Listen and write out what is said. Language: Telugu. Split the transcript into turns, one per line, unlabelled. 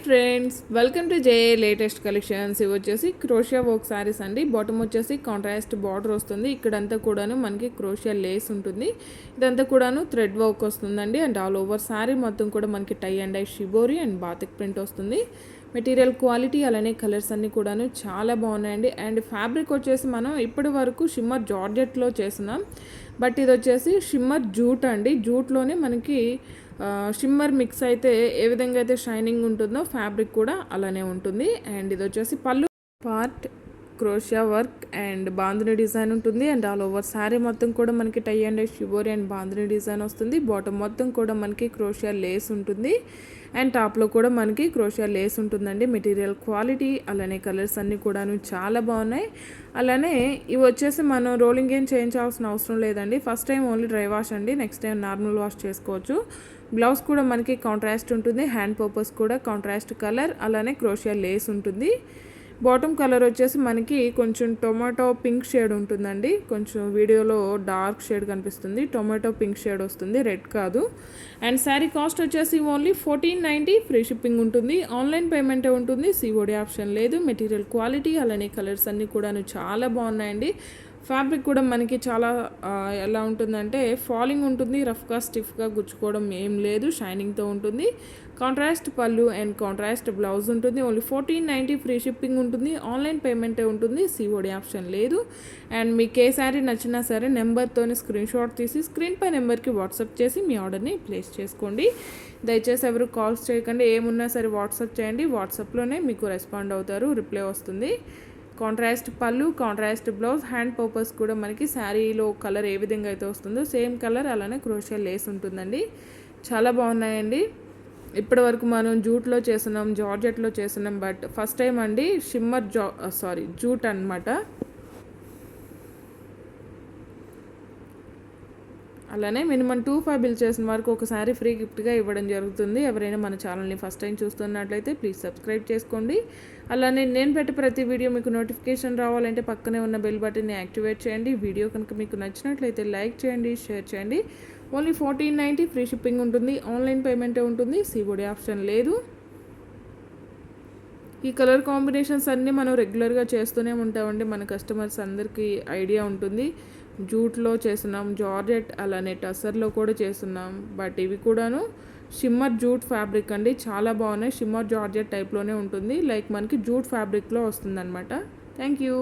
Friends, welcome to J latest collections. ఇవి వచ్చేసి క్రోషియా వర్క్ సారీస్ అండి. బాటమ్ వచ్చేసి కాంట్రాస్ట్ బార్డర్ వస్తుంది. ఇక్కడంతా కూడాను మనకి క్రోషియా లేస్ ఉంటుంది. ఇదంతా కూడాను థ్రెడ్ వర్క్ వస్తుందండి. అండ్ ఆల్ ఓవర్ సారీ మొత్తం కూడా మనకి tie and dye shibori and batik print వస్తుంది. మెటీరియల్ క్వాలిటీ అలానే కలర్స్ అన్నీ కూడాను చాలా బాగున్నాయండి. అండ్ ఫ్యాబ్రిక్ వచ్చేసి మనం ఇప్పటి వరకు షిమ్మర్ జార్జెట్లో చేస్తున్నాం, బట్ ఇది వచ్చేసి షిమ్మర్ జూట్ అండి. జూట్లోనే మనకి షిమ్మర్ మిక్స్ అయితే ఏ విధంగా అయితే షైనింగ్ ఉంటుందో ఫ్యాబ్రిక్ కూడా అలానే ఉంటుంది. అండ్ ఇది వచ్చేసి పళ్ళు part crochet work and bandhani design ఉంటుంది. అండ్ ఆల్ ఓవర్ శారీ మొత్తం కూడా మనకి tie and shibori and bandhani design వస్తుంది. బాటమ్ మొత్తం కూడా మనకి క్రోషియా లేస్ ఉంటుంది. అండ్ టాప్లో కూడా మనకి క్రోషియా లేస్ ఉంటుందండి. మెటీరియల్ క్వాలిటీ అలానే కలర్స్ అన్నీ కూడాను చాలా బాగున్నాయి. అలానే ఇవి వచ్చేసి మనం రోలింగ్ ఏం చేయించాల్సిన అవసరం లేదండి. First time only dry wash అండి, నెక్స్ట్ టైం నార్మల్ వాష్ చేసుకోవచ్చు. బ్లౌజ్ కూడా మనకి కాంట్రాస్ట్ ఉంటుంది. హ్యాండ్ పర్పస్ కూడా కాంట్రాస్ట్ కలర్ అలానే క్రోషియా లేస్ ఉంటుంది. బాటమ్ కలర్ వచ్చేసి మనకి కొంచెం టొమాటో పింక్ షేడ్ ఉంటుందండి. కొంచెం వీడియోలో డార్క్ షేడ్ కనిపిస్తుంది, టొమాటో పింక్ షేడ్ వస్తుంది, రెడ్ కాదు. అండ్ శారీ కాస్ట్ వచ్చేసి ఓన్లీ 1490, ఫ్రీ షిప్పింగ్ ఉంటుంది. ఆన్లైన్ పేమెంటే ఉంటుంది, సిఓడి ఆప్షన్ లేదు. మెటీరియల్ క్వాలిటీ అలానే కలర్స్ అన్నీ కూడాను చాలా బాగున్నాయండి. ఫ్యాబ్రిక్ కూడా మనకి చాలా ఎలా ఉంటుందంటే ఫాలింగ్ ఉంటుంది, రఫ్గా స్టిఫ్గా గుచ్చుకోవడం ఏం లేదు, షైనింగ్తో ఉంటుంది. కాంట్రాస్ట్ పళ్ళు అండ్ కాంట్రాస్ట్ బ్లౌజ్ ఉంటుంది. ఓన్లీ 1490, ఫ్రీ షిప్పింగ్ ఉంటుంది. ఆన్లైన్ పేమెంటే ఉంటుంది, సిఓడి ఆప్షన్ లేదు. అండ్ మీకు ఏ శారీ నచ్చినా సరే నెంబర్తోని స్క్రీన్ షాట్ తీసి స్క్రీన్ పై నెంబర్కి వాట్సాప్ చేసి మీ ఆర్డర్ని ప్లేస్ చేసుకోండి. దయచేసి ఎవరు కాల్స్ చేయకండి, ఏమున్నా సరే వాట్సాప్ చేయండి. వాట్సాప్లోనే మీకు రెస్పాండ్ అవుతారు, రిప్లై వస్తుంది. కాంట్రాస్ట్ పళ్ళు, కాంట్రాస్ట్ బ్లౌజ్, హ్యాండ్ పర్పస్ కూడా మనకి శారీలో కలర్ ఏ విధంగా అయితే వస్తుందో సేమ్ కలర్ అలానే క్రోషియా లేస్ ఉంటుందండి. చాలా బాగున్నాయండి. ఇప్పటి వరకు మనం జూట్లో చేస్తున్నాం, జార్జెట్లో చేస్తున్నాం, బట్ ఫస్ట్ టైం అండి షిమ్మర్ జూట్ అనమాట. అలానే మినిమం 25 బిల్ చేసిన వరకు ఒకసారి ఫ్రీ గిఫ్ట్గా ఇవ్వడం జరుగుతుంది. ఎవరైనా మన ఛానల్ని ఫస్ట్ టైం చూస్తున్నట్లయితే ప్లీజ్ సబ్స్క్రైబ్ చేసుకోండి. అలానే నేను పెట్టే ప్రతి వీడియో మీకు నోటిఫికేషన్ రావాలంటే పక్కనే ఉన్న బెల్ బటన్ని యాక్టివేట్ చేయండి. వీడియో కనుక మీకు నచ్చినట్లయితే లైక్ చేయండి, షేర్ చేయండి. ఓన్లీ 1490, ఫ్రీ షిప్పింగ్ ఉంటుంది. ఆన్లైన్ పేమెంటే ఉంటుంది, సిఓడి ఆప్షన్ లేదు. ఈ కలర్ కాంబినేషన్స్ అన్నీ మనం రెగ్యులర్గా చేస్తూనే ఉంటామండి. మన కస్టమర్స్ అందరికీ ఐడియా ఉంటుంది. జూట్లో చేస్తున్నాం, జార్జెట్ అలానే టసర్లో కూడా చేస్తున్నాం, బట్ ఇవి కూడాను షిమ్మర్ జూట్ ఫ్యాబ్రిక్ అండి. చాలా బాగున్నాయి. షిమ్మర్ జార్జెట్ టైప్లోనే ఉంటుంది, లైక్ మనకి జూట్ ఫ్యాబ్రిక్లో వస్తుంది అనమాట. Thank you.